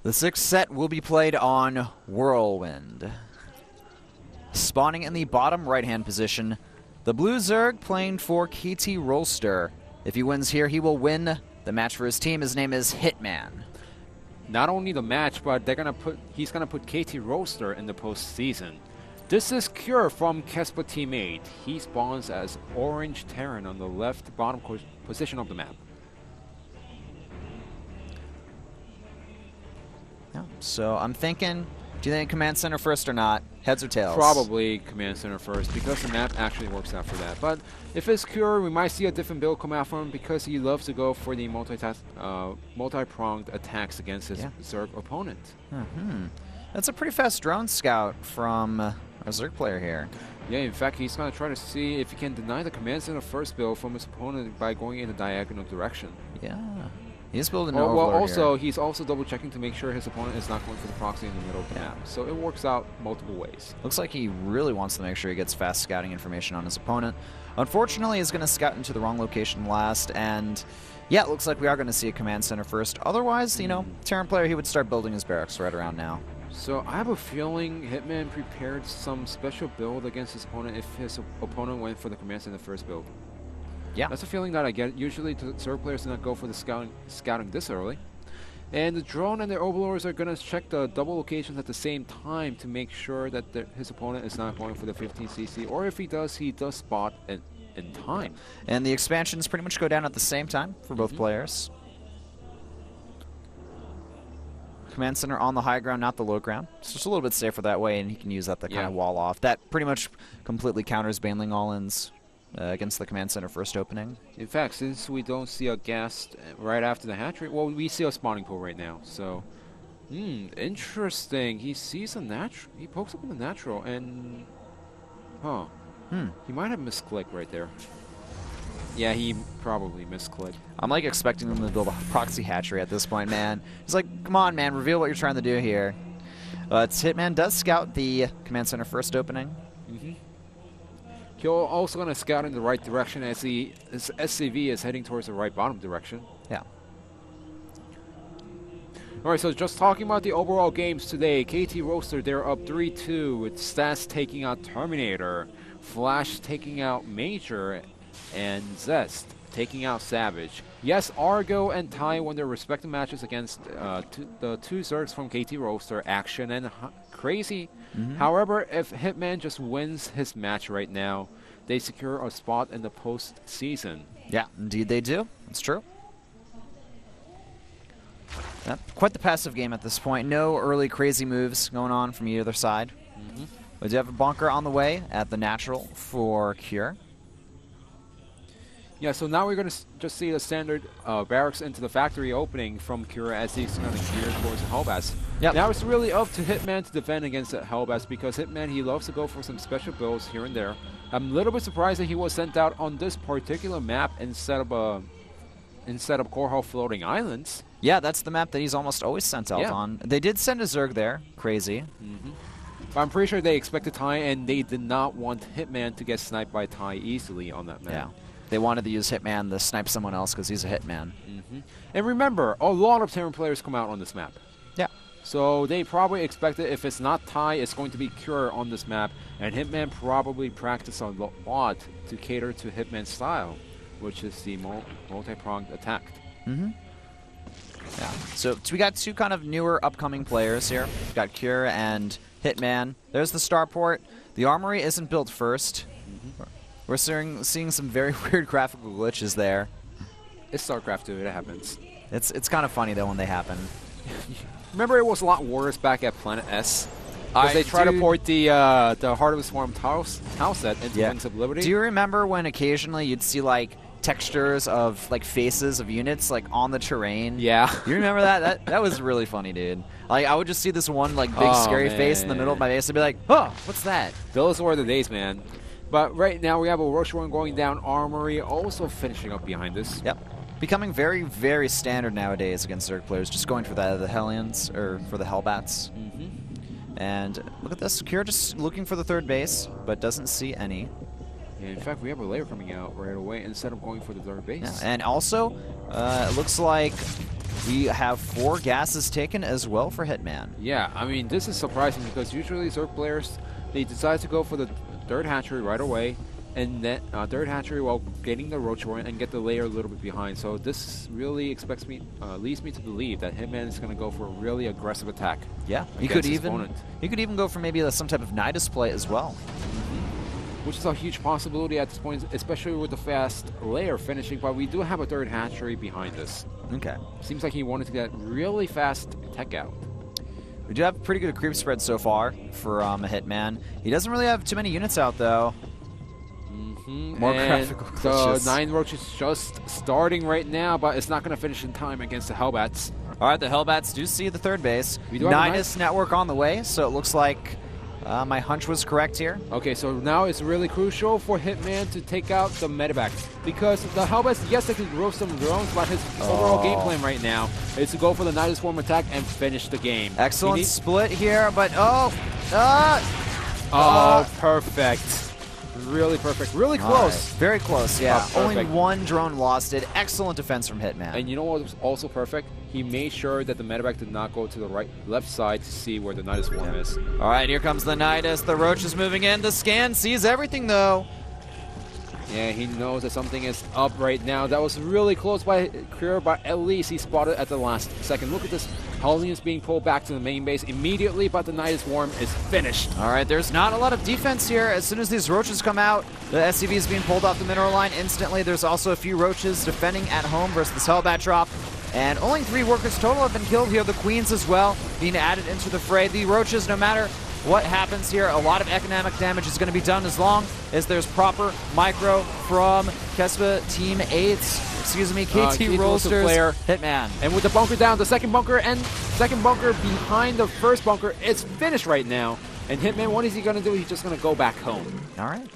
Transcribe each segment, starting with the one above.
The sixth set will be played on Whirlwind. Spawning in the bottom right-hand position, the blue Zerg playing for KT Rolster. If he wins here, he will win the match for his team. His name is hitmaN. Not only the match, but he's gonna put KT Rolster in the postseason. This is Cure from Kespa teammate. He spawns as Orange Terran on the left bottom position of the map. Yeah, so I'm thinking, do you think command center first or not? Heads or tails? Probably command center first because the map actually works out for that. But if it's Cure, we might see a different build come out from him because he loves to go for the multi-pronged attacks against his Zerg opponent. That's a pretty fast drone scout from a Zerg player here. Yeah, in fact, he's going to try to see if he can deny the command center first build from his opponent by going in a diagonal direction. Yeah. He's building an well, overlord also, here. he's also double-checking to make sure his opponent is not going for the proxy in the middle of the map. So it works out multiple ways. Looks like he really wants to make sure he gets fast scouting information on his opponent. Unfortunately, he's going to scout into the wrong location last, and yeah, it looks like we are going to see a command center first. Otherwise, you know, Terran player, he would start building his barracks right around now. So I have a feeling hitmaN prepared some special build against his opponent if his opponent went for the command center first build. Yeah. That's a feeling that I get. Usually, Zerg players do not go for the scouting this early. And the drone and the overlords are going to check the double locations at the same time to make sure that his opponent is not going for the 15cc. Or if he does spot in time. And the expansions pretty much go down at the same time for both players. Command center on the high ground, not the low ground. It's just a little bit safer that way, and he can use that to kind of wall off. That pretty much completely counters Baneling all-ins against the command center first opening. In fact, since we don't see a ghast right after the hatchery, well, we see a spawning pool right now. So, interesting. He sees a natural. He pokes up in the natural, and he might have misclicked right there. Yeah, he probably misclicked. I'm like expecting them to build a proxy hatchery at this point, man. He's like, come on, man, reveal what you're trying to do here. But hitmaN does scout the command center first opening. He's also going to scout in the right direction as his SCV is heading towards the right bottom direction. Yeah. Alright, so just talking about the overall games today, KT Rolster, they're up 3-2 with Stats taking out Terminator, Flash taking out Major, and Zest taking out Savage. Yes, Argo and Tai won their respective matches against the two Zergs from KT Rolster, Action and Crazy. However, if hitmaN just wins his match right now, they secure a spot in the postseason. Yeah, indeed they do. It's true. Quite the passive game at this point. No early crazy moves going on from either side. We do have a bunker on the way at the natural for Cure. Yeah, so now we're going to just see the standard barracks into the factory opening from Cure as he's going to gear towards the Hellbats. Now it's really up to hitmaN to defend against the Hellbats because hitmaN, he loves to go for some special builds here and there. I'm a little bit surprised that he was sent out on this particular map instead of Core Hall Floating Islands. Yeah, that's the map that he's almost always sent out on. They did send a Zerg there. Crazy. But I'm pretty sure they expected Tai, and they did not want hitmaN to get sniped by Tai easily on that map. Yeah. They wanted to use hitmaN to snipe someone else because he's a hitmaN. And remember, a lot of Terran players come out on this map. Yeah. So they probably expected if it's not Tai, it's going to be Cure on this map. And hitmaN probably practiced a lot to cater to hitmaN's style, which is the multi-pronged attack. Yeah. So we got two kind of newer upcoming players here. We've got Cure and hitmaN. There's the starport. The armory isn't built first. We're seeing some very weird graphical glitches there. It's StarCraft2, it happens. It's kind of funny though when they happen. Remember it was a lot worse back at Planet S? Because they tried to port the Heart of the Swarm tile set into Wings of Liberty. Do you remember when occasionally you'd see like textures of like faces of units like on the terrain? Yeah. You remember that? That was really funny, dude. Like I would just see this one like big scary face in the middle of my base and be like, oh, what's that? Those were the days, man. But right now we have a rush run going down Armory, also finishing up behind us. Yep. Becoming very, very standard nowadays against Zerg players, just going for the Hellions, or for the Hellbats. And look at this, Cure just looking for the third base, but doesn't see any. Yeah, in fact, we have a layer coming out right away instead of going for the third base. Yeah. And also, it looks like We have 4 gases taken as well for hitmaN. Yeah, I mean, this is surprising because usually Zerg players, they decide to go for the third hatchery right away, and then third hatchery while getting the roach warren and get the layer a little bit behind. So this really leads me to believe that hitmaN is going to go for a really aggressive attack. Yeah, he could even go for maybe some type of Nidus play as well. Which is a huge possibility at this point, especially with the fast layer finishing, but we do have a third hatchery behind us. Okay. Seems like he wanted to get really fast tech out. We do have pretty good creep spread so far for hitmaN. He doesn't really have too many units out, though. More graphical glitches. The 9 roach is just starting right now, but it's not going to finish in time against the Hellbats. All right, the Hellbats do see the third base. Nidus network on the way, so it looks like my hunch was correct here. Okay, so now it's really crucial for hitmaN to take out the medevac, because the Hellbats, yes, they can grow some drones, but his overall game plan right now is to go for the Nidus Swarm attack and finish the game. Excellent split here, but perfect. Really perfect. Really close. Right. Very close, yeah. Only 1 drone lost it. Excellent defense from hitmaN. And you know what was also perfect? He made sure that the medevac did not go to the left side to see where the Nidus Swarm is. All right, here comes the Nidus. The roach is moving in. The scan sees everything, though. Yeah, he knows that something is up right now. That was really close by Krier, but at least he spotted at the last second. Look at this. Hellions being pulled back to the main base immediately, but the Nidus Swarm is finished. All right, there's not a lot of defense here. As soon as these roaches come out, the SCV is being pulled off the mineral line instantly. There's also a few roaches defending at home versus this Hellbat drop. And only 3 workers total have been killed here. The Queens as well being added into the fray. The roaches, no matter what happens here, a lot of economic damage is going to be done as long as there's proper micro from Kespa Team 8's, KT Rollster's player hitmaN. And with the bunker down, the second bunker behind the first bunker, it's finished right now. And hitmaN, what is he going to do? He's just going to go back home. All right.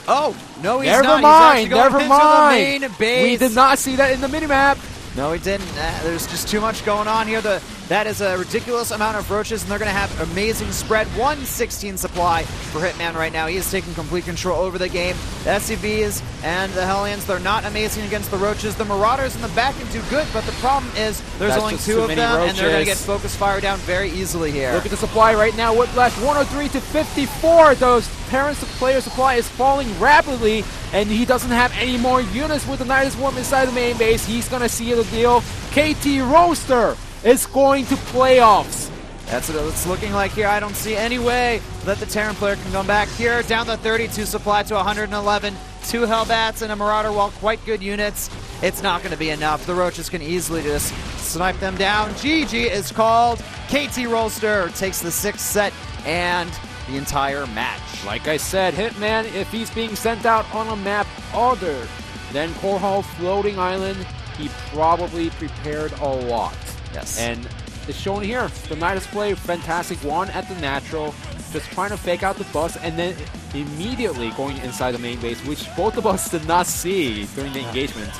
Oh, no, he's not. Never mind. The main base. We did not see that in the minimap. No, he didn't. There's just too much going on here. That is a ridiculous amount of roaches, and they're going to have amazing spread. 116 supply for hitmaN right now. He is taking complete control over the game. The SCVs and the Hellions, they're not amazing against the roaches. The Marauders in the back can do good, but the problem is there's only 2 of them, and they're going to get focus fire down very easily here. Look at the supply right now. Whiplash 103 to 54. Those parents player supply is falling rapidly, and he doesn't have any more units with the Nidus Swarm inside the main base. He's going to seal the deal. KT Roaster is going to playoffs. That's what it's looking like here. I don't see any way that the Terran player can come back here. Down to 32 supply to 111. 2 Hellbats and a Marauder, while quite good units, it's not going to be enough. The Roaches can easily just snipe them down. GG is called. KT Rollster takes the 6th set and the entire match. Like I said, hitmaN, if he's being sent out on a map other than Korhal Floating Island, he probably prepared a lot. Yes. And it's shown here. The Nidus play, fantastic. 1 at the natural, just trying to fake out the bus, and then immediately going inside the main base, which both of us did not see during the engagement.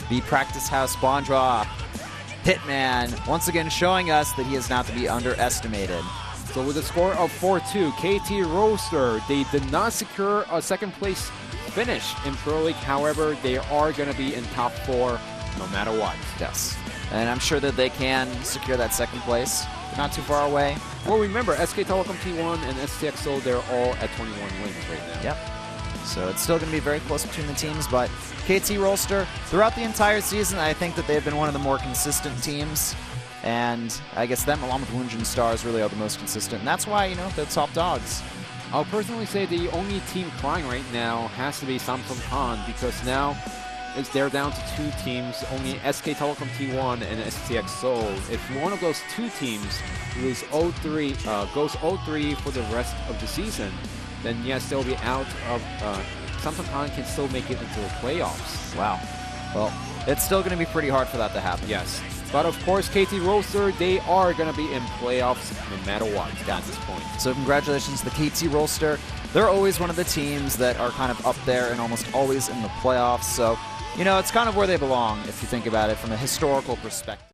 The practice house spawn draw. hitmaN once again showing us that he is not to be underestimated. So with a score of 4-2, KT Roaster, they did not secure a 2nd place finish in Pro League. However, they are going to be in top 4 no matter what. Yes. And I'm sure that they can secure that 2nd place. Not too far away. Well, remember, SK Telecom T1 and STXO, they're all at 21 wins right now. Yep. So it's still going to be very close between the teams, but KT Rollster, throughout the entire season, I think that they've been one of the more consistent teams. And I guess them, along with Wunjin Stars, really are the most consistent. And that's why, you know, they're top dogs. I'll personally say the only team crying right now has to be Samsung Han, because now they're down to 2 teams, only SK Telecom T1 and STXO. If one of those 2 teams goes 0-3 for the rest of the season, then yes, they'll be out of, Samsung Han can still make it into the playoffs. Wow. Well, it's still going to be pretty hard for that to happen. Yes. But of course, KT Roaster, they are going to be in playoffs no matter what at this point. So congratulations to the KT Rollster. They're always one of the teams that are kind of up there and almost always in the playoffs. So, you know, it's kind of where they belong if you think about it from a historical perspective.